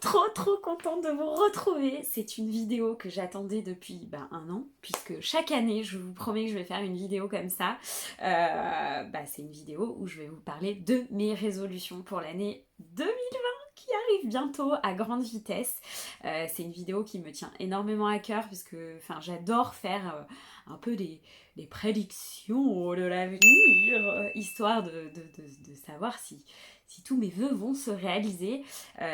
trop contente de vous retrouver. C'est une vidéo que j'attendais depuis un an, puisque chaque année, je vous promets que je vais faire une vidéo comme ça. C'est une vidéo où je vais vous parler de mes résolutions pour l'année 2020 qui arrive bientôt à grande vitesse. C'est une vidéo qui me tient énormément à cœur, parce que j'adore faire un peu des prédictions de l'avenir, histoire de savoir si tous mes vœux vont se réaliser,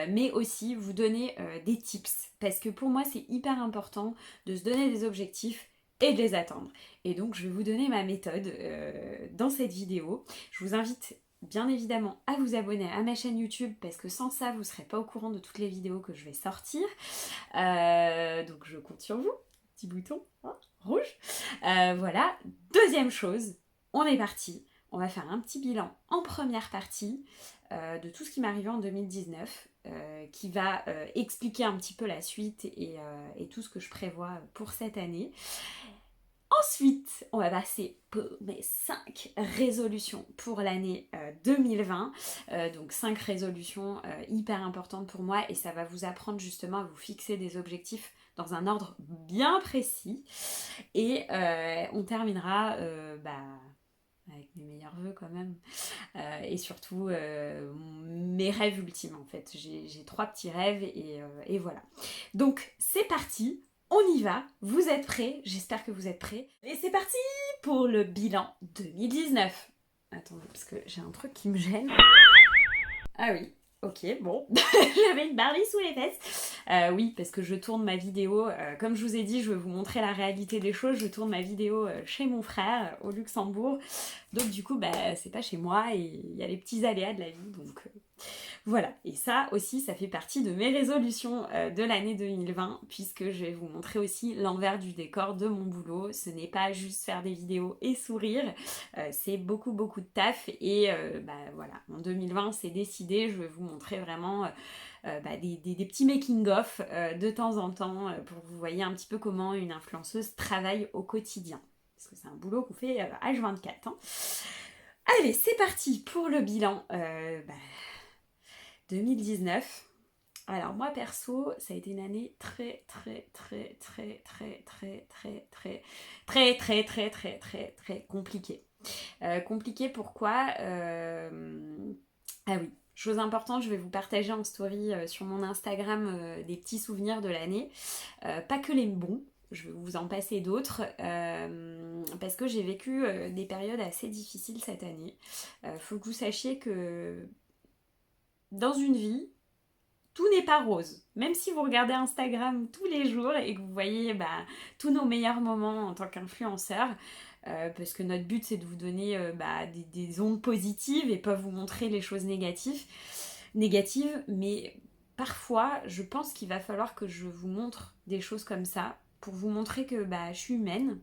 mais aussi vous donner des tips, parce que pour moi c'est hyper important de se donner des objectifs et de les atteindre. Et donc je vais vous donner ma méthode dans cette vidéo. Je vous invite bien évidemment à vous abonner à ma chaîne YouTube, parce que sans ça vous ne serez pas au courant de toutes les vidéos que je vais sortir. Donc je compte sur vous, petit bouton rouge. Voilà, deuxième chose, on est parti. On va faire un petit bilan en première partie de tout ce qui m'est arrivé en 2019, qui va expliquer un petit peu la suite et tout ce que je prévois pour cette année. Ensuite, on va passer pour mes 5 résolutions pour l'année 2020. Donc 5 résolutions hyper importantes pour moi, et ça va vous apprendre justement à vous fixer des objectifs dans un ordre bien précis. Et on terminera avec mes meilleurs vœux quand même. Et surtout mes rêves ultimes en fait. J'ai 3 petits rêves et voilà. Donc c'est parti, on y va, vous êtes prêts? J'espère que vous êtes prêts. Et c'est parti pour le bilan 2019. Attendez, parce que j'ai un truc qui me gêne. Ah oui, ok, bon, j'avais une barre sous les fesses. Oui, parce que je tourne ma vidéo, comme je vous ai dit, je vais vous montrer la réalité des choses. Je tourne ma vidéo chez mon frère, au Luxembourg. Donc du coup, c'est pas chez moi, et il y a les petits aléas de la vie, donc voilà. Et ça aussi, ça fait partie de mes résolutions de l'année 2020, puisque je vais vous montrer aussi l'envers du décor de mon boulot. Ce n'est pas juste faire des vidéos et sourire, c'est beaucoup de taf, et voilà, en 2020 c'est décidé, je vais vous montrer vraiment des petits making-of de temps en temps, pour que vous voyez un petit peu comment une influenceuse travaille au quotidien. Parce que c'est un boulot qu'on fait H24. Hein. Allez, c'est parti pour le bilan 2019. Alors moi perso, ça a été une année très compliquée. Compliquée pourquoi Ah oui, chose importante, je vais vous partager en story sur mon Instagram des petits souvenirs de l'année. Pas que les bons, je vais vous en passer d'autres, parce que j'ai vécu des périodes assez difficiles cette année. Faut que vous sachiez que dans une vie, tout n'est pas rose. Même si vous regardez Instagram tous les jours et que vous voyez tous nos meilleurs moments en tant qu'influenceur, parce que notre but c'est de vous donner des ondes positives et pas vous montrer les choses négatives, mais parfois je pense qu'il va falloir que je vous montre des choses comme ça pour vous montrer que je suis humaine,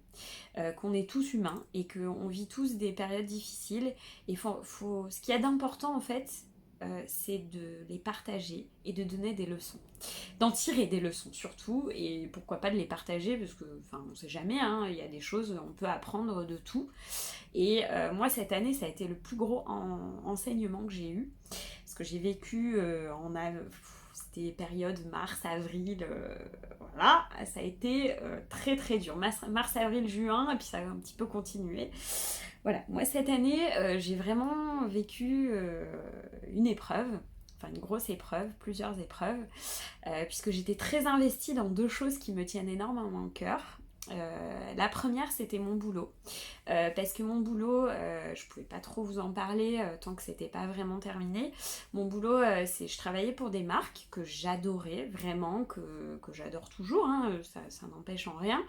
qu'on est tous humains et qu'on vit tous des périodes difficiles. Et ce qu'il y a d'important en fait, c'est de les partager et de donner des leçons, d'en tirer des leçons surtout, et pourquoi pas de les partager, parce que on sait jamais, hein, il y a des choses, on peut apprendre de tout. Et moi cette année ça a été le plus gros enseignement que j'ai eu, parce que j'ai vécu c'était période mars, avril, voilà, ça a été très dur, mars, avril, juin, et puis ça a un petit peu continué. Voilà, moi cette année, j'ai vraiment vécu une épreuve, une grosse épreuve, plusieurs épreuves, puisque j'étais très investie dans 2 choses qui me tiennent énormément au cœur. La première, c'était mon boulot, parce que mon boulot, je pouvais pas trop vous en parler tant que c'était pas vraiment terminé. Mon boulot, je travaillais pour des marques que j'adorais vraiment, que j'adore toujours, hein, ça n'empêche en rien,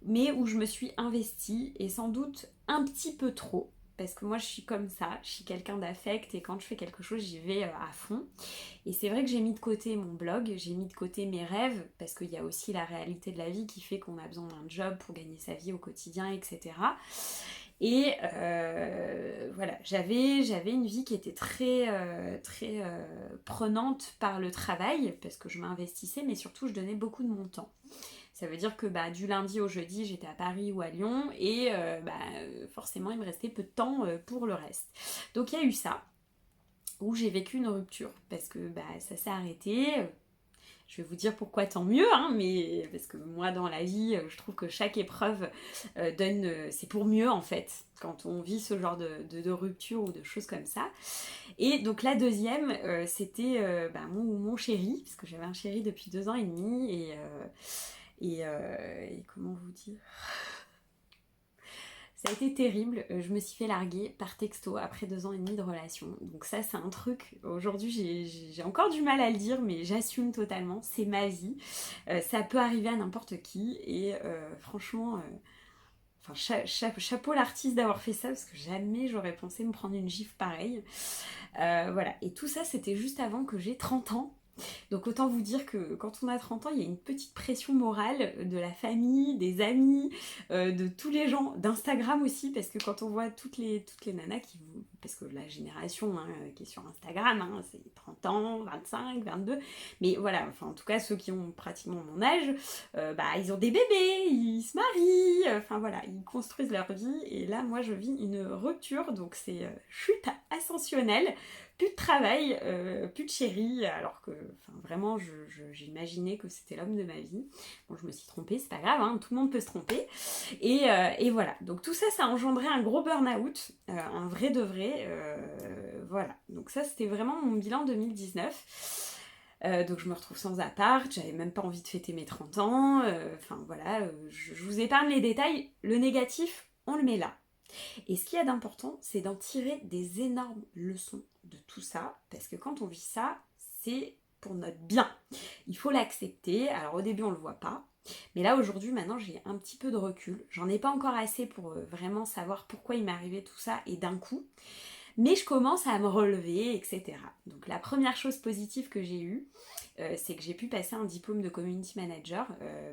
mais où je me suis investie, et sans doute un petit peu trop, parce que moi je suis comme ça, je suis quelqu'un d'affect, et quand je fais quelque chose j'y vais à fond. Et c'est vrai que j'ai mis de côté mon blog, j'ai mis de côté mes rêves, parce qu'il y a aussi la réalité de la vie qui fait qu'on a besoin d'un job pour gagner sa vie au quotidien, etc. Et voilà, j'avais une vie qui était très prenante par le travail, parce que je m'investissais, mais surtout je donnais beaucoup de mon temps. Ça veut dire que du lundi au jeudi, j'étais à Paris ou à Lyon, et forcément, il me restait peu de temps pour le reste. Donc il y a eu ça, où j'ai vécu une rupture, parce que ça s'est arrêté. Je vais vous dire pourquoi tant mieux, hein, mais parce que moi dans la vie, je trouve que chaque épreuve c'est pour mieux en fait, quand on vit ce genre de rupture ou de choses comme ça. Et donc la deuxième, c'était mon chéri, parce que j'avais un chéri depuis 2 ans et demi, et comment vous dire, ça a été terrible, je me suis fait larguer par texto après 2 ans et demi de relation. Donc ça c'est un truc, aujourd'hui j'ai encore du mal à le dire, mais j'assume totalement, c'est ma vie. Ça peut arriver à n'importe qui, et franchement, chapeau l'artiste d'avoir fait ça, parce que jamais j'aurais pensé me prendre une gifle pareille. Voilà, et tout ça c'était juste avant que j'ai 30 ans. Donc autant vous dire que quand on a 30 ans, il y a une petite pression morale de la famille, des amis, de tous les gens, d'Instagram aussi, parce que quand on voit toutes les nanas qui vous... Parce que la génération hein, qui est sur Instagram, hein, c'est 30 ans, 25, 22, mais voilà, enfin en tout cas ceux qui ont pratiquement mon âge, ils ont des bébés, ils se marient, enfin voilà, ils construisent leur vie, et là moi je vis une rupture, donc c'est chute ascensionnelle. Plus de travail, plus de chéri, alors que vraiment j'imaginais que c'était l'homme de ma vie. Bon, je me suis trompée, c'est pas grave, hein, tout le monde peut se tromper. Et voilà, donc tout ça, ça a engendré un gros burn-out, un vrai de vrai. Voilà, donc ça c'était vraiment mon bilan 2019. Donc je me retrouve sans appart, j'avais même pas envie de fêter mes 30 ans. Enfin voilà, je vous épargne les détails. Le négatif, on le met là. Et ce qu'il y a d'important, c'est d'en tirer des énormes leçons de tout ça, parce que quand on vit ça, c'est pour notre bien. Il faut l'accepter. Alors au début, on le voit pas. Mais là, aujourd'hui, maintenant, j'ai un petit peu de recul. J'en ai pas encore assez pour vraiment savoir pourquoi il m'est arrivé tout ça et d'un coup. Mais je commence à me relever, etc. Donc la première chose positive que j'ai eue, c'est que j'ai pu passer un diplôme de community manager,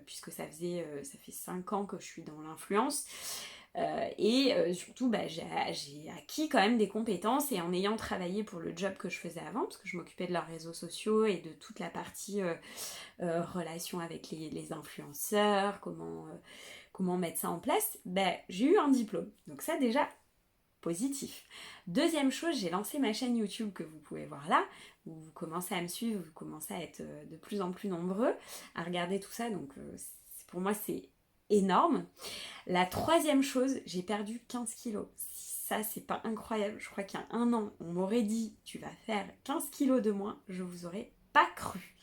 puisque ça fait 5 ans que je suis dans l'influence. Surtout, j'ai acquis quand même des compétences, et en ayant travaillé pour le job que je faisais avant, parce que je m'occupais de leurs réseaux sociaux et de toute la partie relation avec les influenceurs, comment mettre ça en place, j'ai eu un diplôme. Donc ça déjà, positif. Deuxième chose, j'ai lancé ma chaîne YouTube que vous pouvez voir là, où vous commencez à me suivre, vous commencez à être de plus en plus nombreux à regarder tout ça, donc pour moi c'est énorme. La troisième chose, j'ai perdu 15 kilos. Si ça c'est pas incroyable, je crois qu'il y a 1 an, on m'aurait dit tu vas faire 15 kilos de moins, je vous aurais pas cru.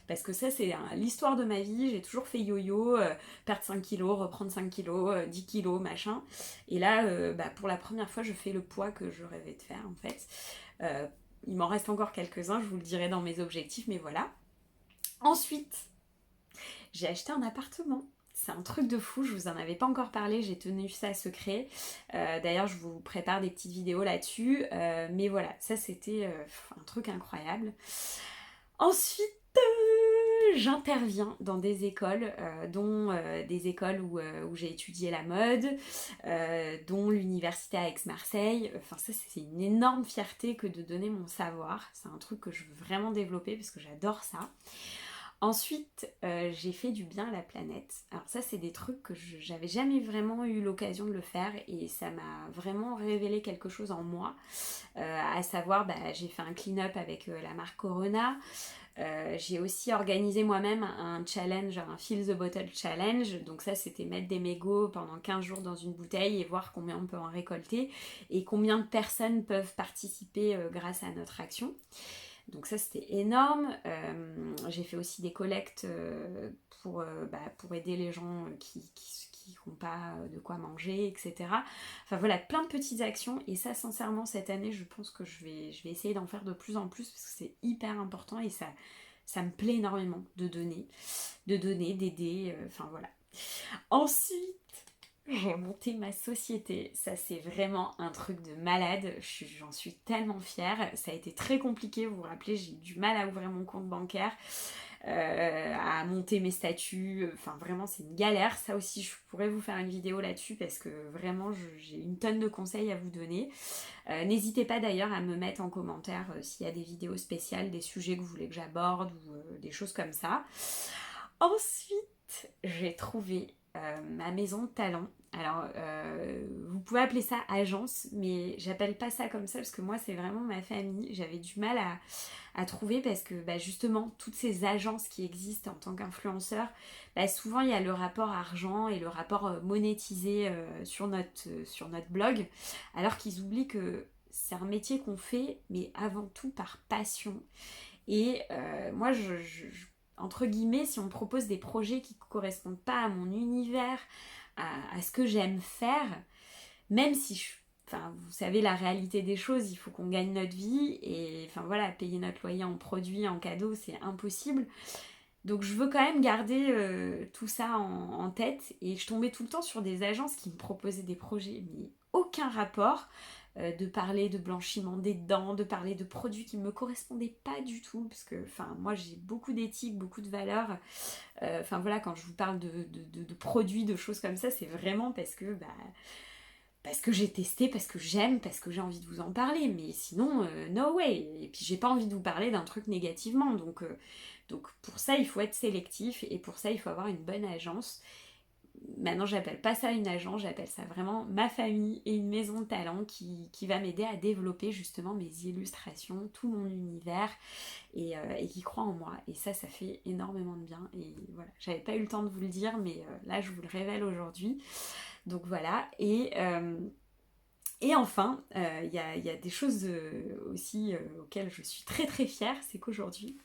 Parce que ça c'est l'histoire de ma vie, j'ai toujours fait yo-yo, perdre 5 kilos, reprendre 5 kilos, 10 kilos, machin. Et là, pour la première fois, je fais le poids que je rêvais de faire en fait. Il m'en reste encore quelques-uns, je vous le dirai dans mes objectifs, mais voilà. Ensuite, j'ai acheté un appartement. C'est un truc de fou, je vous en avais pas encore parlé, j'ai tenu ça secret. D'ailleurs, je vous prépare des petites vidéos là-dessus. Mais voilà, ça c'était un truc incroyable. Ensuite, j'interviens dans des écoles, dont des écoles où j'ai étudié la mode, dont l'université à Aix-Marseille. Enfin ça c'est une énorme fierté que de donner mon savoir. C'est un truc que je veux vraiment développer parce que j'adore ça. Ensuite, j'ai fait du bien à la planète. Alors ça, c'est des trucs que j'avais jamais vraiment eu l'occasion de le faire, et ça m'a vraiment révélé quelque chose en moi. À savoir, j'ai fait un clean-up avec la marque Corona. J'ai aussi organisé moi-même un challenge, un Fill the Bottle Challenge. Donc ça, c'était mettre des mégots pendant 15 jours dans une bouteille et voir combien on peut en récolter et combien de personnes peuvent participer grâce à notre action. Donc ça c'était énorme. J'ai fait aussi des collectes pour aider les gens qui n'ont pas de quoi manger, etc. Enfin voilà, plein de petites actions, et ça sincèrement cette année je pense que je vais essayer d'en faire de plus en plus parce que c'est hyper important, et ça me plaît énormément de donner, d'aider, enfin voilà. Ensuite, j'ai monté ma société, ça c'est vraiment un truc de malade, j'en suis tellement fière. Ça a été très compliqué, vous vous rappelez, j'ai eu du mal à ouvrir mon compte bancaire, à monter mes statuts, enfin vraiment c'est une galère. Ça aussi je pourrais vous faire une vidéo là-dessus parce que vraiment j'ai une tonne de conseils à vous donner. N'hésitez pas d'ailleurs à me mettre en commentaire s'il y a des vidéos spéciales, des sujets que vous voulez que j'aborde ou des choses comme ça. Ensuite, j'ai trouvé ma maison de talent. Alors, vous pouvez appeler ça agence, mais j'appelle pas ça comme ça parce que moi, c'est vraiment ma famille. J'avais du mal à trouver parce que bah, justement, toutes ces agences qui existent en tant qu'influenceur, bah, souvent il y a le rapport argent et le rapport monétisé sur notre blog, alors qu'ils oublient que c'est un métier qu'on fait, mais avant tout par passion. Et moi, entre guillemets, si on me propose des projets qui ne correspondent pas à mon univers, à ce que j'aime faire, même si enfin, vous savez la réalité des choses, il faut qu'on gagne notre vie et enfin voilà, payer notre loyer en produits, en cadeaux, c'est impossible. Donc je veux quand même garder tout ça en tête et je tombais tout le temps sur des agences qui me proposaient des projets, mais aucun rapport. De parler de blanchiment des dents, de parler de produits qui ne me correspondaient pas du tout, parce que enfin, moi j'ai beaucoup d'éthique, beaucoup de valeurs. Enfin voilà, quand je vous parle de produits, de choses comme ça, c'est vraiment parce que j'ai testé, parce que j'aime, parce que j'ai envie de vous en parler. Mais sinon, no way. Et puis j'ai pas envie de vous parler d'un truc négativement. Donc pour ça, il faut être sélectif et pour ça, il faut avoir une bonne agence. Maintenant, j'appelle pas ça une agence, j'appelle ça vraiment ma famille et une maison de talent qui va m'aider à développer justement mes illustrations, tout mon univers et qui croit en moi. Et ça fait énormément de bien. Et voilà, j'avais pas eu le temps de vous le dire, mais là, je vous le révèle aujourd'hui. Donc voilà, et enfin, y a des choses aussi auxquelles je suis très très fière, c'est qu'aujourd'hui,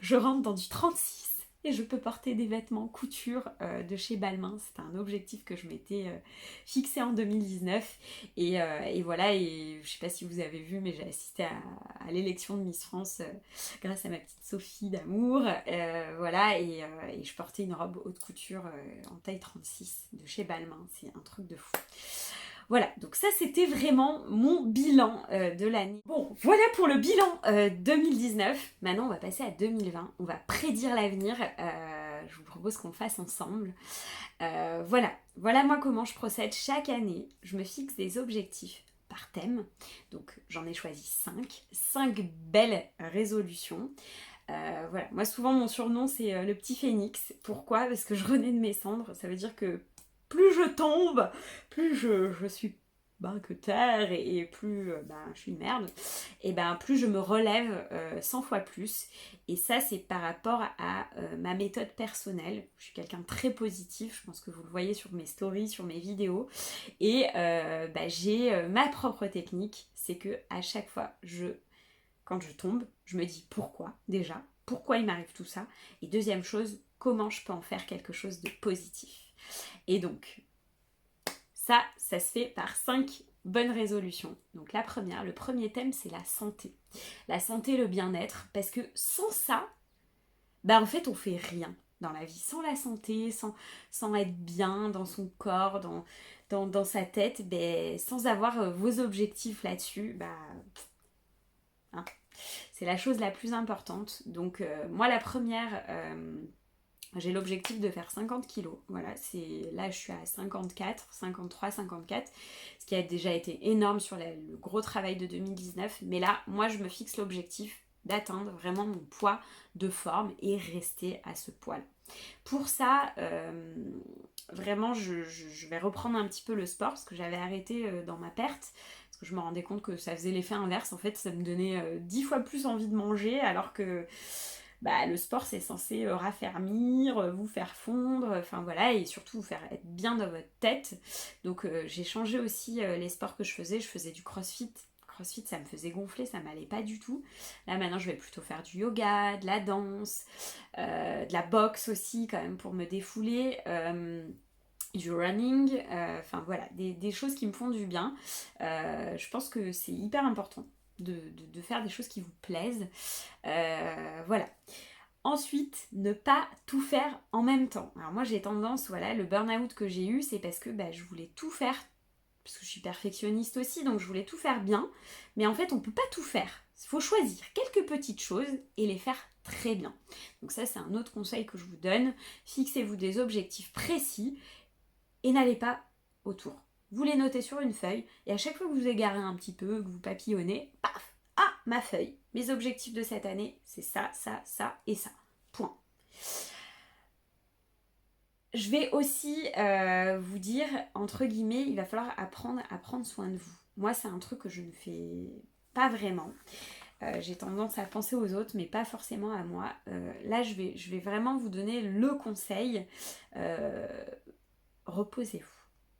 je rentre dans du 36 et je peux porter des vêtements couture de chez Balmain. C'était un objectif que je m'étais fixé en 2019. Et voilà, et je sais pas si vous avez vu, mais j'ai assisté à l'élection de Miss France grâce à ma petite Sophie d'amour. Voilà, et je portais une robe haute couture en taille 36 de chez Balmain. C'est un truc de fou. Voilà, donc ça c'était vraiment mon bilan de l'année. Bon, voilà pour le bilan 2019. Maintenant on va passer à 2020. On va prédire l'avenir. Je vous propose qu'on le fasse ensemble. Voilà moi comment je procède chaque année. Je me fixe des objectifs par thème. Donc j'en ai choisi 5. 5 belles résolutions. Voilà, moi souvent mon surnom c'est le petit phénix. Pourquoi? Parce que je renais de mes cendres. Ça veut dire que plus je tombe, plus je suis que terre et plus je suis une merde, et plus je me relève 100 fois plus. Et ça, c'est par rapport à ma méthode personnelle. Je suis quelqu'un de très positif, je pense que vous le voyez sur mes stories, sur mes vidéos. Et j'ai ma propre technique, c'est que à chaque fois, quand je tombe, je me dis pourquoi déjà, pourquoi il m'arrive tout ça, et deuxième chose, comment je peux en faire quelque chose de positif. Et donc, ça se fait par 5 bonnes résolutions. Donc la première, le premier thème, c'est la santé. La santé, le bien-être, parce que sans ça, en fait, on fait rien dans la vie. Sans la santé, sans être bien dans son corps, dans sa tête, sans avoir vos objectifs là-dessus, hein, c'est la chose la plus importante. Donc moi, la première... j'ai l'objectif de faire 50 kilos. Voilà, là je suis à 54, 53, 54, ce qui a déjà été énorme sur le gros travail de 2019. Mais là, moi je me fixe l'objectif d'atteindre vraiment mon poids de forme et rester à ce poids-là. Pour ça, vraiment je vais reprendre un petit peu le sport, parce que j'avais arrêté dans ma perte. Parce que je me rendais compte que ça faisait l'effet inverse. En fait, ça me donnait 10 fois plus envie de manger, alors que le sport c'est censé raffermir, vous faire fondre, enfin voilà, et surtout vous faire être bien dans votre tête. Donc j'ai changé aussi les sports que je faisais du crossfit. Crossfit ça me faisait gonfler, ça m'allait pas du tout. Là maintenant je vais plutôt faire du yoga, de la danse, de la boxe aussi quand même pour me défouler. Du running, enfin voilà, des choses qui me font du bien. Je pense que c'est hyper important de faire des choses qui vous plaisent. Voilà. Ensuite, ne pas tout faire en même temps. Alors moi j'ai tendance, voilà, le burn-out que j'ai eu, c'est parce que je voulais tout faire, parce que je suis perfectionniste aussi, donc je voulais tout faire bien, mais en fait on peut pas tout faire. Il faut choisir quelques petites choses et les faire très bien. Donc ça c'est un autre conseil que je vous donne. Fixez-vous des objectifs précis et n'allez pas autour. Vous les notez sur une feuille et à chaque fois que vous égarez un petit peu, que vous papillonnez, paf, ah, ma feuille, mes objectifs de cette année, c'est ça, ça, ça et ça. Point. Je vais aussi vous dire, entre guillemets, il va falloir apprendre à prendre soin de vous. Moi, c'est un truc que je ne fais pas vraiment. J'ai tendance à penser aux autres, mais pas forcément à moi. Là, je vais vraiment vous donner le conseil. Euh, Reposez-vous.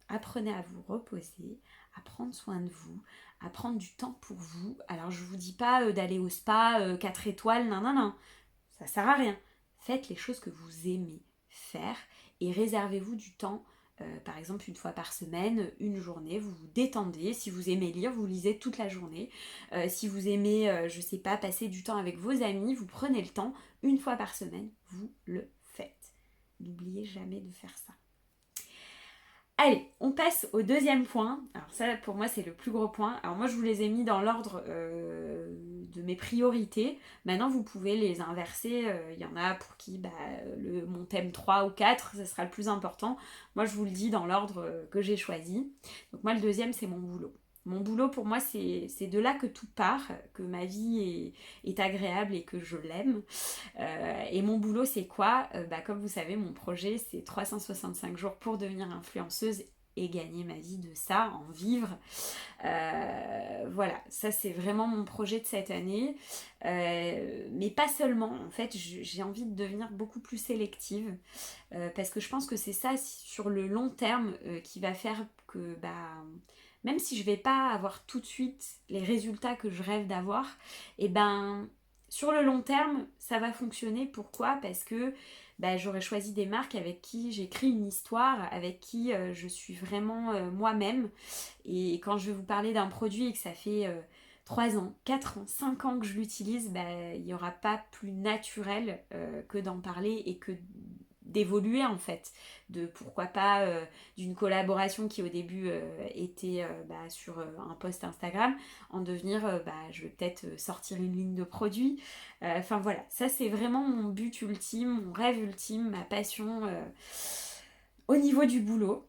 Apprenez à vous reposer, à prendre soin de vous, à prendre du temps pour vous. Alors, je vous dis pas d'aller au spa 4 étoiles, non, non, non. Ça sert à rien. Faites les choses que vous aimez faire et réservez-vous du temps. Par exemple, une fois par semaine, une journée, vous vous détendez. Si vous aimez lire, vous lisez toute la journée. Si vous aimez, je sais pas, passer du temps avec vos amis, vous prenez le temps, une fois par semaine, vous le faites. N'oubliez jamais de faire ça. Allez, on passe au deuxième point. Alors ça, pour moi, c'est le plus gros point. Alors moi, je vous les ai mis dans l'ordre de mes priorités. Maintenant, vous pouvez les inverser. Il y en a pour qui mon thème 3 ou 4, ce sera le plus important. Moi, je vous le dis dans l'ordre que j'ai choisi. Donc moi, le deuxième, c'est mon boulot. Mon boulot, pour moi, c'est de là que tout part, que ma vie est agréable et que je l'aime. Et mon boulot, c'est quoi? Comme vous savez, mon projet, c'est 365 jours pour devenir influenceuse et gagner ma vie de ça, en vivre. Voilà, ça c'est vraiment mon projet de cette année. Mais pas seulement, en fait, j'ai envie de devenir beaucoup plus sélective. Parce que je pense que c'est ça, sur le long terme, qui va faire que, même si je vais pas avoir tout de suite les résultats que je rêve d'avoir, et sur le long terme, ça va fonctionner. Pourquoi? Parce que j'aurais choisi des marques avec qui j'écris une histoire, avec qui je suis vraiment moi-même. Et quand je vais vous parler d'un produit et que ça fait 3 ans, 4 ans, 5 ans que je l'utilise, il n'y aura pas plus naturel que d'en parler et que d'évoluer en fait, de pourquoi pas d'une collaboration qui au début était sur un post Instagram, en devenir je vais peut-être sortir une ligne de produits. Enfin voilà, ça c'est vraiment mon but ultime, mon rêve ultime, ma passion au niveau du boulot.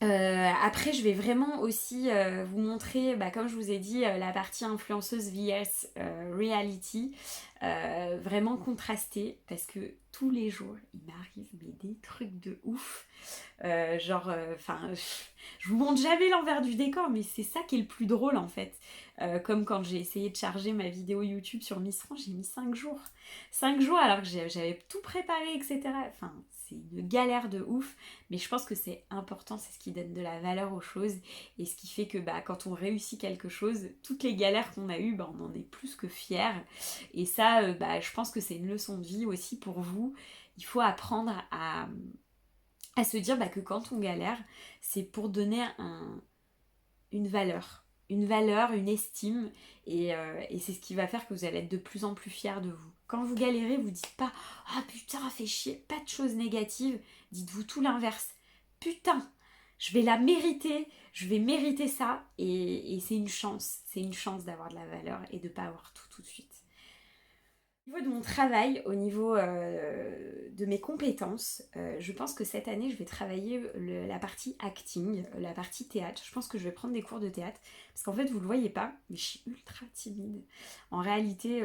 Après, je vais vraiment aussi vous montrer, comme je vous ai dit, la partie influenceuse vs reality, vraiment contrastée, parce que tous les jours, il m'arrive des trucs de ouf. Je vous montre jamais l'envers du décor, mais c'est ça qui est le plus drôle en fait. Comme quand j'ai essayé de charger ma vidéo YouTube sur Miss France, j'ai mis 5 jours. 5 jours alors que j'avais tout préparé, etc. Enfin, c'est une galère de ouf, mais je pense que c'est important, c'est ce qui donne de la valeur aux choses et ce qui fait que quand on réussit quelque chose, toutes les galères qu'on a eues, on en est plus que fiers. Et ça, je pense que c'est une leçon de vie aussi pour vous. Il faut apprendre à se dire que quand on galère, c'est pour donner une valeur. Une valeur, une estime, et c'est ce qui va faire que vous allez être de plus en plus fiers de vous. Quand vous galérez, vous dites pas « Ah putain, fait chier », pas de choses négatives, dites-vous tout l'inverse. « Putain, je vais la mériter, je vais mériter ça », et c'est une chance d'avoir de la valeur et de pas avoir tout de suite. Au niveau de mon travail, au niveau de mes compétences, je pense que cette année, je vais travailler la partie acting, la partie théâtre. Je pense que je vais prendre des cours de théâtre. Parce qu'en fait, vous ne le voyez pas, mais je suis ultra timide. En réalité,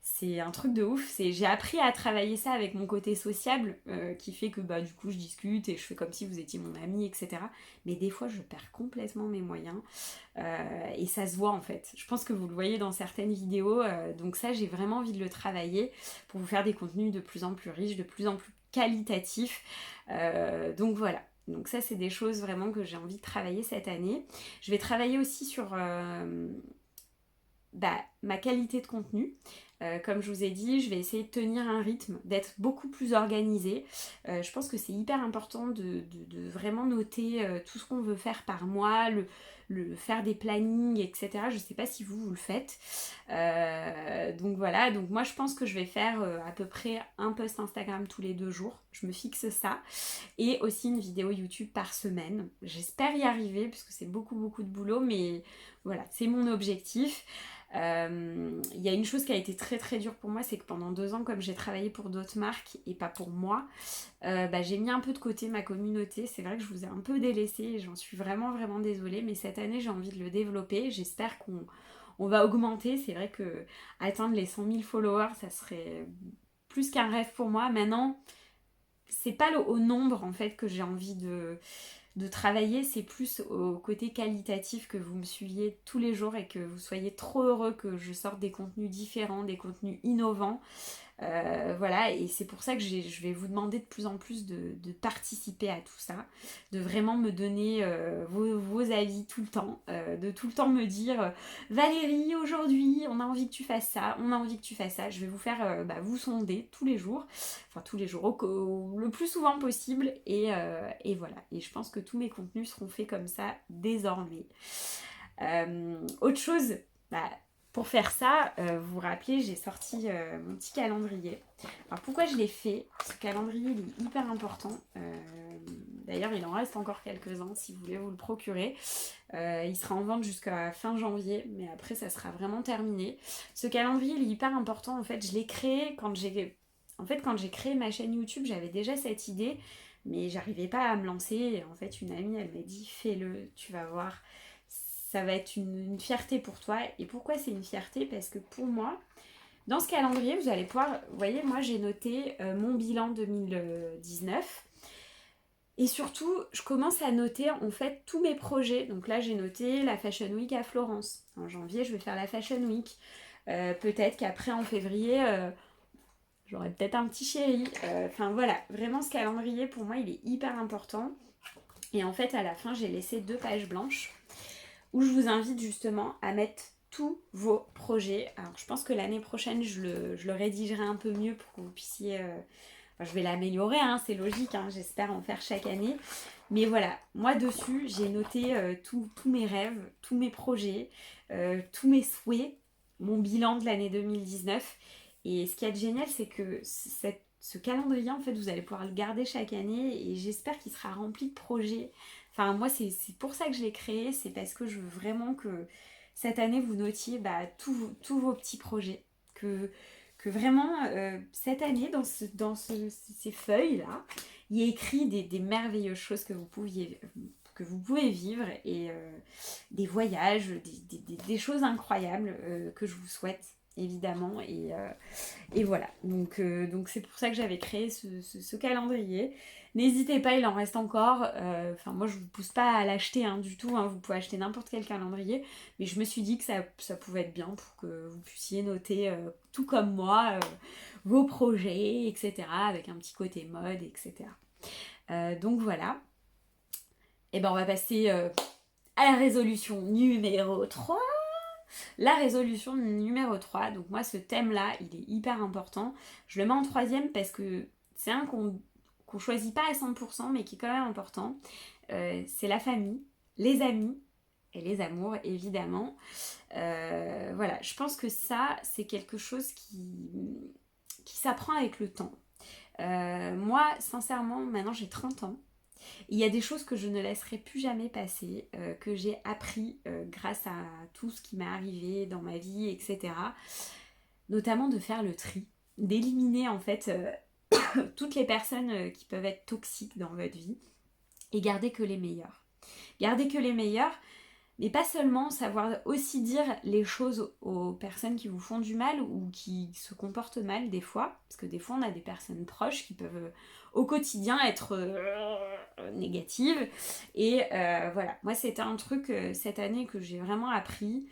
c'est un truc de ouf. J'ai appris à travailler ça avec mon côté sociable, qui fait que du coup, je discute et je fais comme si vous étiez mon ami, etc. Mais des fois, je perds complètement mes moyens. Et ça se voit en fait. Je pense que vous le voyez dans certaines vidéos. Donc ça, j'ai vraiment envie de le travailler pour vous faire des contenus de plus en plus riches, de plus en plus qualitatifs. Donc voilà. Donc ça, c'est des choses vraiment que j'ai envie de travailler cette année. Je vais travailler aussi sur ma qualité de contenu. Comme je vous ai dit, je vais essayer de tenir un rythme, d'être beaucoup plus organisée. Je pense que c'est hyper important de vraiment noter tout ce qu'on veut faire par mois, faire des plannings, etc. Je ne sais pas si vous le faites. Donc voilà, donc moi je pense que je vais faire à peu près un post Instagram tous les 2 jours. Je me fixe ça. Et aussi une vidéo YouTube par semaine. J'espère y arriver parce que c'est beaucoup de boulot, mais voilà, c'est mon objectif. Il y a une chose qui a été très dure pour moi, c'est que pendant 2 ans, comme j'ai travaillé pour d'autres marques et pas pour moi, j'ai mis un peu de côté ma communauté. C'est vrai que je vous ai un peu délaissé et j'en suis vraiment désolée, mais cette année j'ai envie de le développer. J'espère qu'on va augmenter. C'est vrai que atteindre les 100 000 followers, ça serait plus qu'un rêve pour moi. Maintenant, c'est pas au nombre en fait que j'ai envie de travailler, c'est plus au côté qualitatif, que vous me suiviez tous les jours et que vous soyez trop heureux que je sorte des contenus différents, des contenus innovants. Voilà, et c'est pour ça que je vais vous demander de plus en plus de participer à tout ça, de vraiment me donner vos avis tout le temps, de tout le temps me dire Valérie, aujourd'hui on a envie que tu fasses ça, on a envie que tu fasses ça. Je vais vous faire vous sonder tous les jours, enfin tous les jours, le plus souvent possible, et voilà. Et je pense que tous mes contenus seront faits comme ça désormais. Autre chose, pour faire ça, vous vous rappelez, j'ai sorti mon petit calendrier. Alors pourquoi je l'ai fait? Ce calendrier, il est hyper important. D'ailleurs, il en reste encore quelques-uns si vous voulez vous le procurer. Il sera en vente jusqu'à fin janvier, mais après ça sera vraiment terminé. Ce calendrier, il est hyper important. En fait, je l'ai créé quand j'ai créé ma chaîne YouTube, j'avais déjà cette idée, mais j'arrivais pas à me lancer. Et en fait, une amie, elle m'a dit fais-le, tu vas voir. Ça va être une fierté pour toi. Et pourquoi c'est une fierté? Parce que pour moi, dans ce calendrier, vous allez pouvoir... Vous voyez, moi, j'ai noté mon bilan 2019. Et surtout, je commence à noter, en fait, tous mes projets. Donc là, j'ai noté la Fashion Week à Florence. En janvier, je vais faire la Fashion Week. Peut-être qu'après, en février... j'aurai peut-être un petit chéri. Enfin, voilà. Vraiment, ce calendrier, pour moi, il est hyper important. Et en fait, à la fin, j'ai laissé 2 pages blanches où je vous invite justement à mettre tous vos projets. Alors je pense que l'année prochaine je le rédigerai un peu mieux pour que vous puissiez... Enfin, je vais l'améliorer, hein, c'est logique, hein, j'espère en faire chaque année. Mais voilà, moi dessus j'ai noté tous mes rêves, tous mes projets, tous mes souhaits, mon bilan de l'année 2019. Et ce qui est génial, c'est que ce calendrier, en fait, vous allez pouvoir le garder chaque année et j'espère qu'il sera rempli de projets. Enfin, moi, c'est pour ça que je l'ai créé, c'est parce que je veux vraiment que cette année, vous notiez tous vos petits projets. Que vraiment, cette année, dans ces feuilles-là, il y a écrit des merveilleuses choses que vous pouvez vivre et des voyages, des choses incroyables que je vous souhaite évidemment et voilà, donc c'est pour ça que j'avais créé ce calendrier. N'hésitez pas, il en reste encore, enfin moi je vous pousse pas à l'acheter du tout, hein. Vous pouvez acheter n'importe quel calendrier, mais je me suis dit que ça pouvait être bien pour que vous puissiez noter tout comme moi vos projets, etc., avec un petit côté mode, etc. Donc voilà, et ben on va passer à la résolution numéro 3. La résolution numéro 3, donc moi ce thème-là, il est hyper important. Je le mets en troisième parce que c'est un qu'on choisit pas à 100%, mais qui est quand même important. C'est la famille, les amis et les amours, évidemment. Voilà, je pense que ça, c'est quelque chose qui s'apprend avec le temps. Moi, sincèrement, maintenant j'ai 30 ans. Il y a des choses que je ne laisserai plus jamais passer, que j'ai appris grâce à tout ce qui m'est arrivé dans ma vie, etc. Notamment de faire le tri, d'éliminer en fait toutes les personnes qui peuvent être toxiques dans votre vie et garder que les meilleurs. Garder que les meilleurs, mais pas seulement, savoir aussi dire les choses aux personnes qui vous font du mal ou qui se comportent mal des fois, parce que des fois on a des personnes proches qui peuvent au quotidien être négatives, et voilà, moi c'était un truc cette année que j'ai vraiment appris,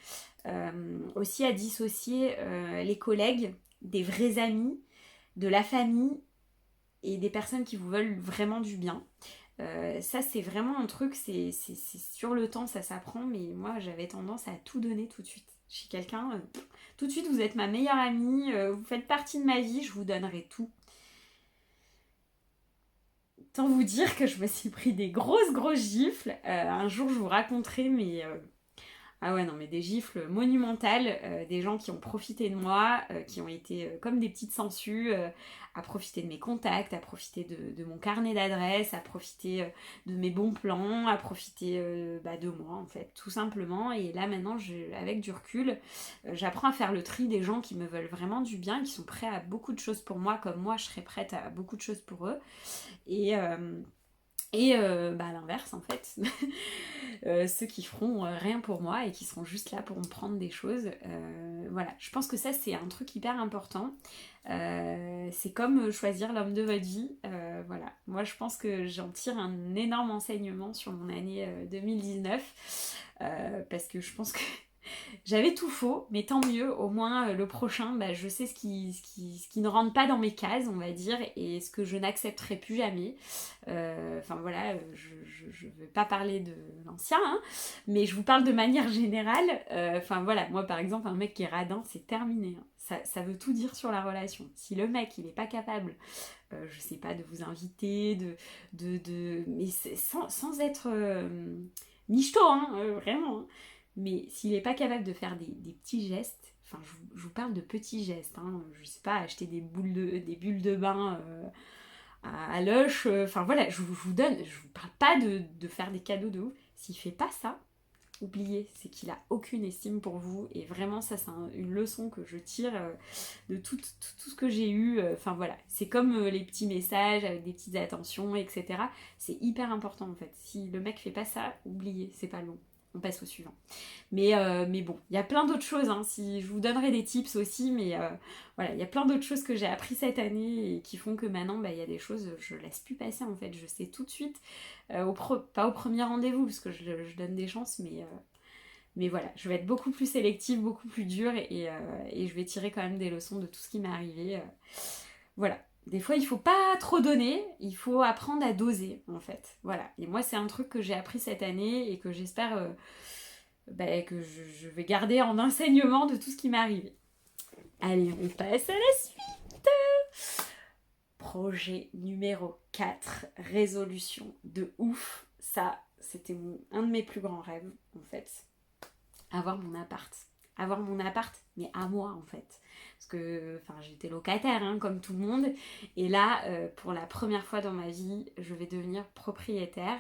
aussi à dissocier les collègues des vrais amis, de la famille et des personnes qui vous veulent vraiment du bien. Ça c'est vraiment un truc, c'est sur le temps, ça s'apprend, mais moi j'avais tendance à tout donner tout de suite. Je suis quelqu'un, tout de suite vous êtes ma meilleure amie, vous faites partie de ma vie, je vous donnerai tout. Tant vous dire que je me suis pris des grosses gifles. Un jour je vous raconterai, mais ah ouais non, mais des gifles monumentales, des gens qui ont profité de moi, qui ont été comme des petites sangsues, à profiter de mes contacts, à profiter de mon carnet d'adresses, à profiter de mes bons plans, à profiter de moi en fait, tout simplement. Et là maintenant, avec du recul, j'apprends à faire le tri des gens qui me veulent vraiment du bien, qui sont prêts à beaucoup de choses pour moi, comme moi je serais prête à beaucoup de choses pour eux. Et à l'inverse en fait, ceux qui feront rien pour moi et qui seront juste là pour me prendre des choses. Voilà, je pense que ça c'est un truc hyper important. C'est comme choisir l'homme de votre vie. Voilà, Moi, je pense que j'en tire un énorme enseignement sur mon année 2019 parce que je pense que j'avais tout faux, mais tant mieux, au moins le prochain, bah, je sais ce qui ne rentre pas dans mes cases, on va dire, et ce que je n'accepterai plus jamais. Enfin voilà, je ne vais pas parler de l'ancien, hein, mais je vous parle de manière générale. Enfin voilà, moi par exemple, un mec qui est radin, c'est terminé, hein. Ça veut tout dire sur la relation. Si le mec, il n'est pas capable, je sais pas, de vous inviter, mais sans être nicheto, hein, vraiment, hein. Mais s'il n'est pas capable de faire des petits gestes, enfin je vous parle de petits gestes, hein, je sais pas, acheter des bulles de bain à Lush, enfin voilà, je vous parle pas de faire des cadeaux de ouf. S'il fait pas ça, oubliez, c'est qu'il a aucune estime pour vous, et vraiment ça c'est une leçon que je tire de tout ce que j'ai eu. Enfin voilà, c'est comme les petits messages avec des petites attentions, etc. C'est hyper important en fait. Si le mec fait pas ça, oubliez, c'est pas le bon. On passe au suivant. Mais bon, il y a plein d'autres choses, hein. Si, je vous donnerai des tips aussi, mais voilà, il y a plein d'autres choses que j'ai appris cette année et qui font que maintenant, bah, il y a des choses, je laisse plus passer en fait. Je sais tout de suite, pas au premier rendez-vous, parce que je donne des chances, mais voilà, je vais être beaucoup plus sélective, beaucoup plus dure, et je vais tirer quand même des leçons de tout ce qui m'est arrivé. Voilà. Des fois, il faut pas trop donner, il faut apprendre à doser, en fait. Voilà. Et moi, c'est un truc que j'ai appris cette année et que j'espère que je vais garder en enseignement de tout ce qui m'est arrivé. Allez, on passe à la suite. Projet numéro 4, résolution de ouf. Ça, c'était un de mes plus grands rêves, en fait. Avoir mon appart. Avoir mon appart, mais à moi, en fait. Parce que j'étais locataire, hein, comme tout le monde. Et là, pour la première fois dans ma vie, je vais devenir propriétaire.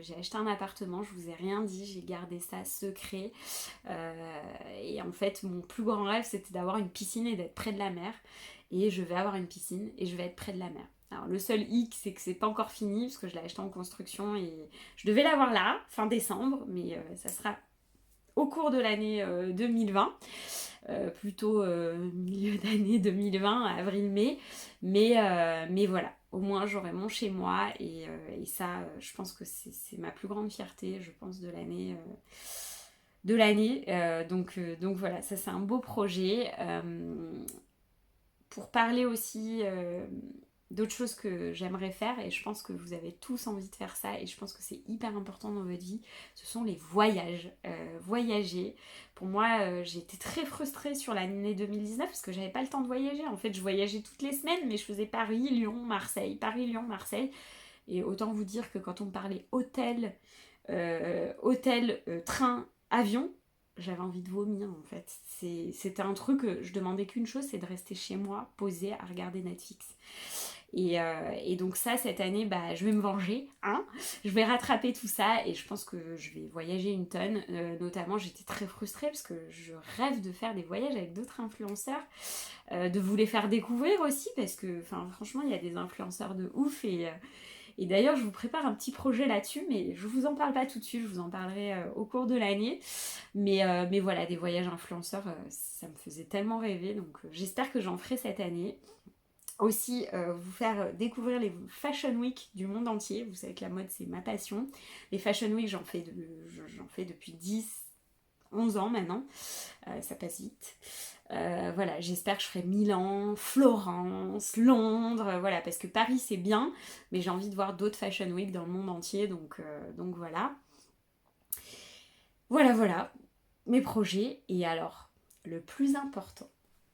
J'ai acheté un appartement, je vous ai rien dit, j'ai gardé ça secret. Et en fait, mon plus grand rêve, c'était d'avoir une piscine et d'être près de la mer. Et je vais avoir une piscine et je vais être près de la mer. Alors le seul hic, c'est que c'est pas encore fini, parce que je l'ai acheté en construction et je devais l'avoir là, fin décembre, mais ça sera au cours de l'année 2020. Plutôt milieu d'année 2020, avril-mai. Mais voilà, au moins j'aurai mon chez moi, et ça, je pense que c'est ma plus grande fierté, je pense, de l'année. Donc voilà, ça c'est un beau projet. Pour parler aussi d'autres choses que j'aimerais faire, et je pense que vous avez tous envie de faire ça, et je pense que c'est hyper important dans votre vie, ce sont les voyages. Voyager. Pour moi, j'ai été très frustrée sur l'année 2019 parce que j'avais pas le temps de voyager. En fait, je voyageais toutes les semaines, mais je faisais Paris, Lyon, Marseille, Paris, Lyon, Marseille. Et autant vous dire que quand on me parlait hôtel, train, avion, j'avais envie de vomir en fait. C'était un truc, je demandais qu'une chose, c'est de rester chez moi, posée, à regarder Netflix. Et donc ça, cette année, bah, je vais me venger, hein. Je vais rattraper tout ça, et je pense que je vais voyager une tonne. Notamment, j'étais très frustrée parce que je rêve de faire des voyages avec d'autres influenceurs, de vous les faire découvrir aussi, parce que franchement, il y a des influenceurs de ouf, et d'ailleurs, je vous prépare un petit projet là-dessus, mais je vous en parle pas tout de suite, je vous en parlerai au cours de l'année. Mais voilà, des voyages influenceurs, ça me faisait tellement rêver, donc j'espère que j'en ferai cette année. Aussi, vous faire découvrir les Fashion Week du monde entier. Vous savez que la mode, c'est ma passion. Les Fashion Week, j'en fais depuis 11 ans maintenant. Ça passe vite. Voilà, j'espère que je ferai Milan, Florence, Londres, voilà, parce que Paris c'est bien, mais j'ai envie de voir d'autres Fashion Week dans le monde entier, donc voilà. Voilà, mes projets. Et alors, le plus important,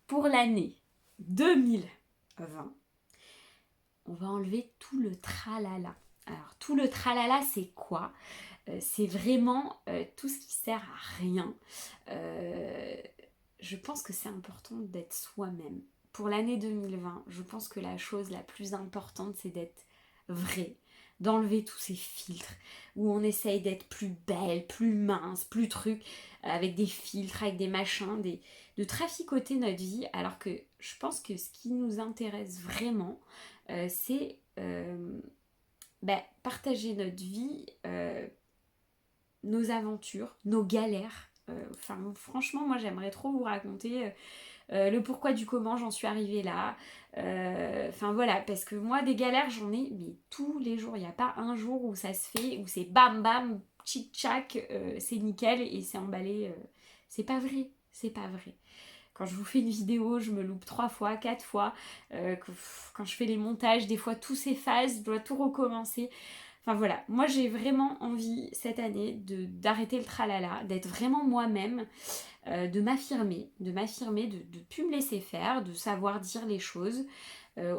pour l'année 2020, on va enlever tout le tralala. Alors, tout le tralala, c'est quoi ? C'est vraiment tout ce qui sert à rien. Je pense que c'est important d'être soi-même. Pour l'année 2020, je pense que la chose la plus importante, c'est d'être vrai, d'enlever tous ces filtres où on essaye d'être plus belle, plus mince, plus truc, avec des filtres, avec des machins, de traficoter notre vie, alors que je pense que ce qui nous intéresse vraiment, c'est partager notre vie, nos aventures, nos galères. Franchement, moi j'aimerais trop vous raconter le pourquoi du comment j'en suis arrivée là. Enfin voilà, parce que moi des galères j'en ai mais tous les jours. Il n'y a pas un jour où ça se fait, où c'est bam bam, tchic tchac, c'est nickel et c'est emballé. C'est pas vrai, c'est pas vrai. Quand je vous fais une vidéo, je me loupe 3 fois, 4 fois. Quand je fais les montages, des fois tout s'efface, je dois tout recommencer. Enfin voilà, moi j'ai vraiment envie cette année d'arrêter le tralala, d'être vraiment moi-même, de plus me laisser faire, de savoir dire les choses.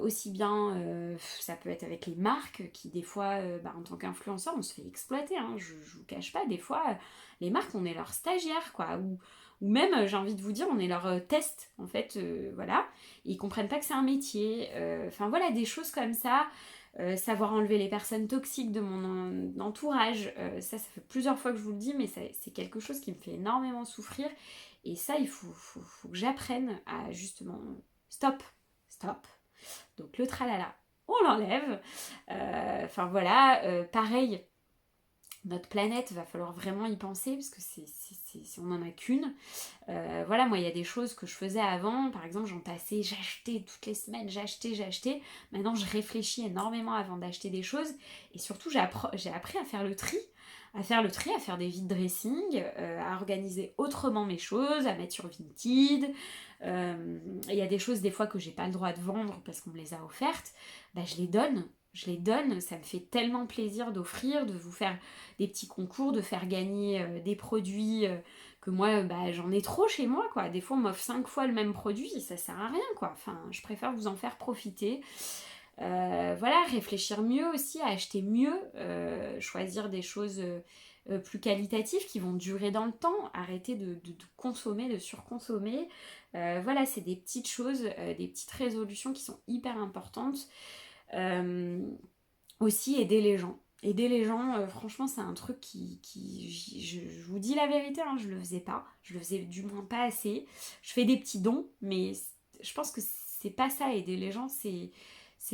Aussi bien, ça peut être avec les marques qui des fois, en tant qu'influenceur, on se fait exploiter. Hein, je vous cache pas, des fois, les marques, on est leurs stagiaires, quoi. Ou même, j'ai envie de vous dire, on est leur test, en fait, voilà. Ils comprennent pas que c'est un métier. Enfin voilà, des choses comme ça. Savoir enlever les personnes toxiques de mon entourage, ça fait plusieurs fois que je vous le dis, mais c'est quelque chose qui me fait énormément souffrir. Et ça, il faut que j'apprenne à justement stop, stop. Donc le tralala, on l'enlève. Enfin voilà, pareil, notre planète, va falloir vraiment y penser parce que on n'en a qu'une. Voilà, moi il y a des choses que je faisais avant, par exemple j'en passais, j'achetais toutes les semaines, j'achetais. Maintenant je réfléchis énormément avant d'acheter des choses et surtout j'ai appris à faire le tri. À faire des vide dressing, à organiser autrement mes choses, à mettre sur Vinted. Il y a des choses des fois que j'ai pas le droit de vendre parce qu'on me les a offertes, bah, je les donne, ça me fait tellement plaisir d'offrir, de vous faire des petits concours, de faire gagner des produits que moi, j'en ai trop chez moi, quoi. Des fois, on m'offre 5 fois le même produit, ça sert à rien, quoi. Enfin, je préfère vous en faire profiter. Voilà, réfléchir mieux aussi, à acheter mieux, choisir des choses plus qualitatives qui vont durer dans le temps, arrêter de consommer, de surconsommer. Voilà, c'est des petites choses, des petites résolutions qui sont hyper importantes. Euh, Aussi aider les gens. Aider les gens, franchement, c'est un truc je vous dis la vérité, hein, je le faisais pas. Je le faisais du moins pas assez. Je fais des petits dons, mais je pense que c'est pas ça, aider les gens, c'est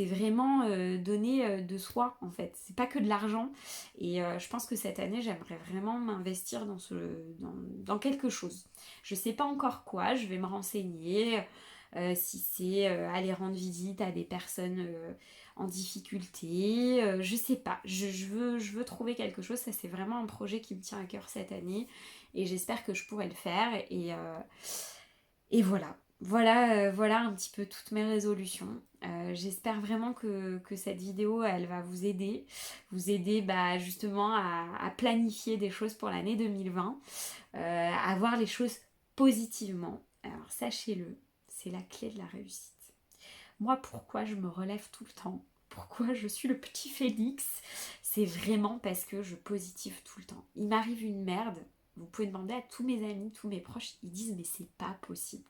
vraiment donner de soi, en fait. C'est pas que de l'argent. Et je pense que cette année, j'aimerais vraiment m'investir dans quelque chose. Je sais pas encore quoi, je vais me renseigner. Si c'est aller rendre visite à des personnes en difficulté, je sais pas, je veux trouver quelque chose, ça c'est vraiment un projet qui me tient à cœur cette année et j'espère que je pourrai le faire et voilà. Voilà un petit peu toutes mes résolutions. J'espère vraiment que cette vidéo elle va vous aider justement à planifier des choses pour l'année 2020, à voir les choses positivement. Alors sachez-le, c'est la clé de la réussite. Moi, pourquoi je me relève tout le temps? Pourquoi je suis le petit phénix? C'est vraiment parce que je positive tout le temps. Il m'arrive une merde. Vous pouvez demander à tous mes amis, tous mes proches, ils disent mais c'est pas possible.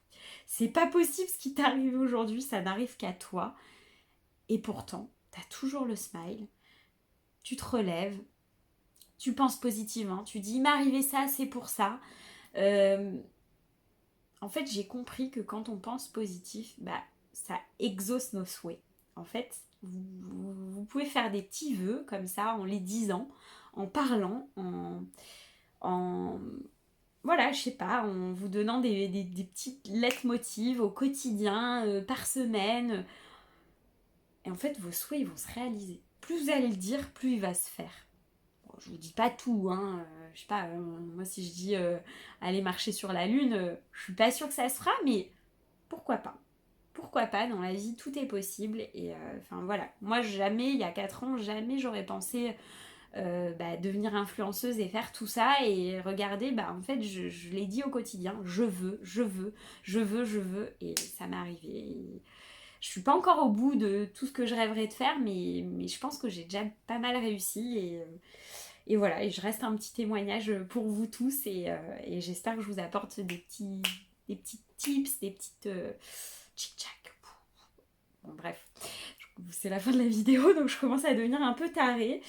C'est pas possible ce qui t'est arrivé aujourd'hui, ça n'arrive qu'à toi. Et pourtant, t'as toujours le smile, tu te relèves, tu penses positivement, tu dis il m'est arrivé ça, c'est pour ça. Euh, En fait, j'ai compris que quand on pense positif, ça exauce nos souhaits. En fait, vous pouvez faire des petits vœux comme ça en les disant, en parlant, en voilà, je sais pas, en vous donnant des petites leitmotivs au quotidien, par semaine. Et en fait, vos souhaits, ils vont se réaliser. Plus vous allez le dire, plus il va se faire. Bon, je vous dis pas tout, hein. Je sais pas, moi si je dis aller marcher sur la lune, je suis pas sûre que ça se fera, mais pourquoi pas? Pourquoi pas? Dans la vie, tout est possible. Et enfin voilà, moi jamais, il y a 4 ans, jamais j'aurais pensé devenir influenceuse et faire tout ça. Et regardez, en fait, je l'ai dit au quotidien, je veux. Et ça m'est arrivé. Et je suis pas encore au bout de tout ce que je rêverais de faire, mais je pense que j'ai déjà pas mal réussi. Et voilà, et je reste un petit témoignage pour vous tous. Et j'espère que je vous apporte des petits tips, des petites tchic-tchac. Bon, bref, c'est la fin de la vidéo, donc je commence à devenir un peu tarée.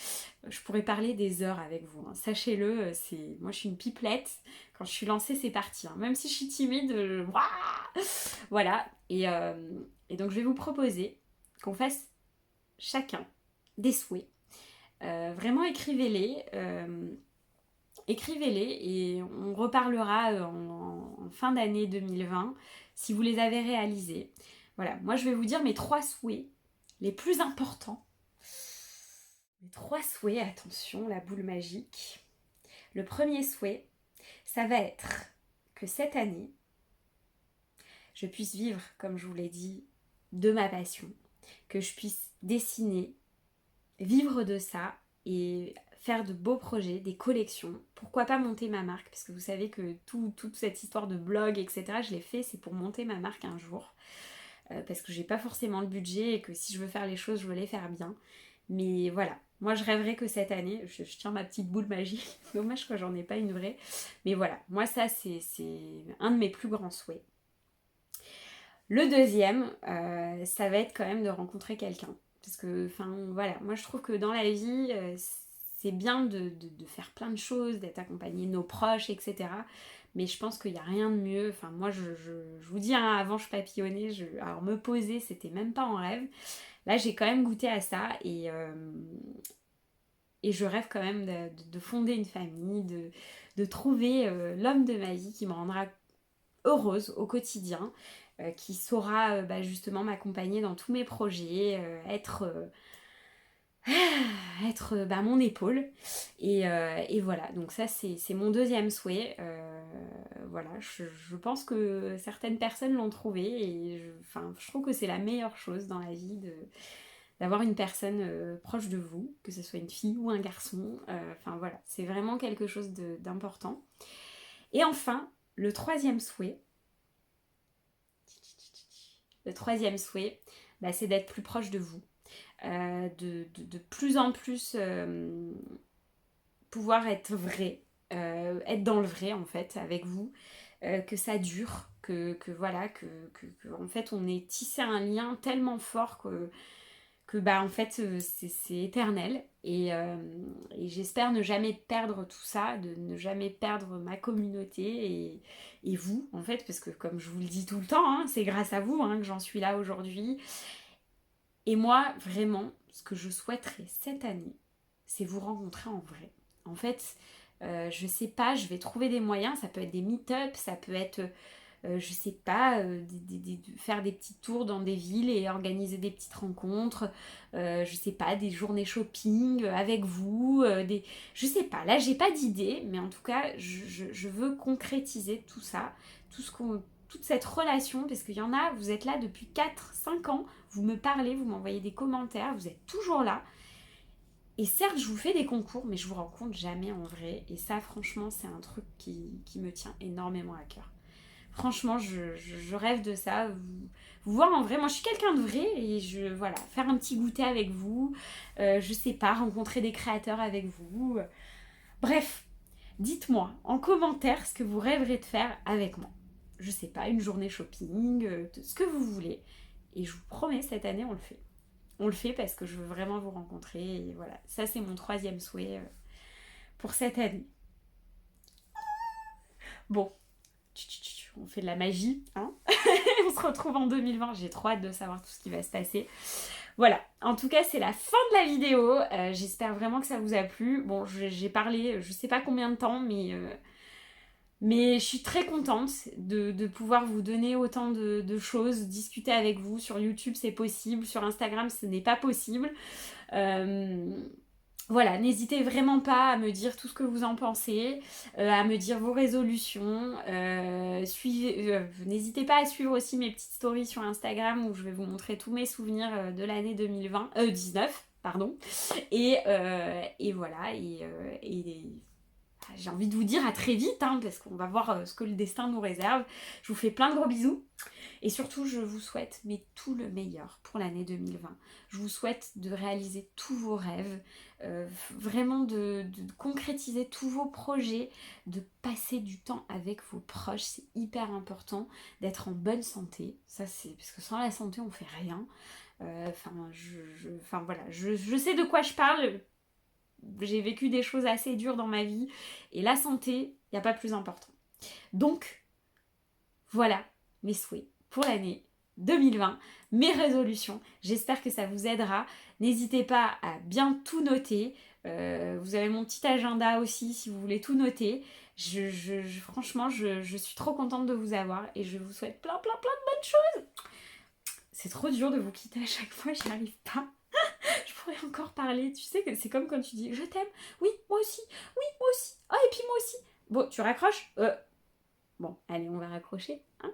Je pourrais parler des heures avec vous, hein. Sachez-le, moi je suis une pipelette. Quand je suis lancée, c'est parti, hein. Même si je suis timide, voilà. Et donc je vais vous proposer qu'on fasse chacun des souhaits. Vraiment écrivez-les et on reparlera en fin d'année 2020 si vous les avez réalisés. Voilà, moi je vais vous dire mes 3 souhaits les plus importants. Mes 3 souhaits, attention, la boule magique. Le premier souhait, ça va être que cette année, je puisse vivre, comme je vous l'ai dit, de ma passion, que je puisse dessiner, vivre de ça et faire de beaux projets, des collections. Pourquoi pas monter ma marque, parce que vous savez que toute cette histoire de blog, etc., je l'ai fait, c'est pour monter ma marque un jour. Parce que j'ai pas forcément le budget et que si je veux faire les choses, je veux les faire bien. Mais voilà, moi je rêverais que cette année, je tiens ma petite boule magique, dommage que j'en ai pas une vraie. Mais voilà, moi ça c'est un de mes plus grands souhaits. Le deuxième, ça va être quand même de rencontrer quelqu'un. Parce que, enfin, voilà, moi je trouve que dans la vie, c'est bien de faire plein de choses, d'être accompagné de nos proches, etc. Mais je pense qu'il n'y a rien de mieux. Enfin, moi, je vous dis, hein, avant je papillonnais, alors me poser, c'était même pas en rêve. Là, j'ai quand même goûté à ça et je rêve quand même de fonder une famille, de trouver l'homme de ma vie qui me rendra heureuse au quotidien, qui saura justement m'accompagner dans tous mes projets, être mon épaule. Et voilà, donc ça c'est mon deuxième souhait. Voilà, je pense que certaines personnes l'ont trouvé et je trouve que c'est la meilleure chose dans la vie d'avoir une personne proche de vous, que ce soit une fille ou un garçon. Enfin voilà, c'est vraiment quelque chose d'important. Et enfin, le troisième souhait, c'est d'être plus proche de vous. De plus en plus pouvoir être vrai, être dans le vrai en fait avec vous, que ça dure, que en fait on est tissé un lien tellement fort que en fait c'est éternel et j'espère ne jamais perdre tout ça, de ne jamais perdre ma communauté et vous en fait, parce que comme je vous le dis tout le temps, hein, c'est grâce à vous que j'en suis là aujourd'hui. Et moi, vraiment, ce que je souhaiterais cette année, c'est vous rencontrer en vrai. En fait, je sais pas, je vais trouver des moyens, ça peut être des meet-up, ça peut être, je sais pas, faire des petits tours dans des villes et organiser des petites rencontres, je sais pas, des journées shopping avec vous, je sais pas, là j'ai pas d'idée, mais en tout cas, je veux concrétiser tout ça, toute cette relation, parce qu'il y en a, vous êtes là depuis 4-5 ans, vous me parlez, vous m'envoyez des commentaires, vous êtes toujours là. Et certes, je vous fais des concours, mais je vous rencontre jamais en vrai. Et ça, franchement, c'est un truc qui me tient énormément à cœur. Franchement, je rêve de ça. Vous voir en vrai. Moi, je suis quelqu'un de vrai et voilà, faire un petit goûter avec vous. Je sais pas, rencontrer des créateurs avec vous. Bref, dites-moi en commentaire ce que vous rêverez de faire avec moi. Je sais pas, une journée shopping, ce que vous voulez. Et je vous promets, cette année, on le fait. On le fait parce que je veux vraiment vous rencontrer. Et voilà, ça c'est mon troisième souhait pour cette année. Bon, on fait de la magie, hein. On se retrouve en 2020. J'ai trop hâte de savoir tout ce qui va se passer. Voilà, en tout cas c'est la fin de la vidéo. J'espère vraiment que ça vous a plu. Bon, j'ai parlé je sais pas combien de temps, mais je suis très contente de pouvoir vous donner autant de choses, discuter avec vous. Sur YouTube, c'est possible. Sur Instagram, ce n'est pas possible. Voilà, n'hésitez vraiment pas à me dire tout ce que vous en pensez, à me dire vos résolutions. N'hésitez pas à suivre aussi mes petites stories sur Instagram où je vais vous montrer tous mes souvenirs de l'année 2019. Pardon. Et voilà, j'ai envie de vous dire à très vite, parce qu'on va voir ce que le destin nous réserve. Je vous fais plein de gros bisous. Et surtout, je vous souhaite tout le meilleur pour l'année 2020. Je vous souhaite de réaliser tous vos rêves, vraiment de concrétiser tous vos projets, de passer du temps avec vos proches. C'est hyper important d'être en bonne santé. Ça, c'est parce que sans la santé, on fait rien. Voilà, je sais de quoi je parle. J'ai vécu des choses assez dures dans ma vie et la santé, il n'y a pas plus important. Donc, voilà mes souhaits pour l'année 2020, mes résolutions. J'espère que ça vous aidera. N'hésitez pas à bien tout noter. Vous avez mon petit agenda aussi si vous voulez tout noter. Franchement, je suis trop contente de vous avoir et je vous souhaite plein plein plein de bonnes choses. C'est trop dur de vous quitter à chaque fois, j'y arrive pas. Je pourrais encore parler, tu sais que c'est comme quand tu dis je t'aime, oui moi aussi, oh et puis moi aussi. Bon, tu raccroches. Bon, allez, on va raccrocher, hein.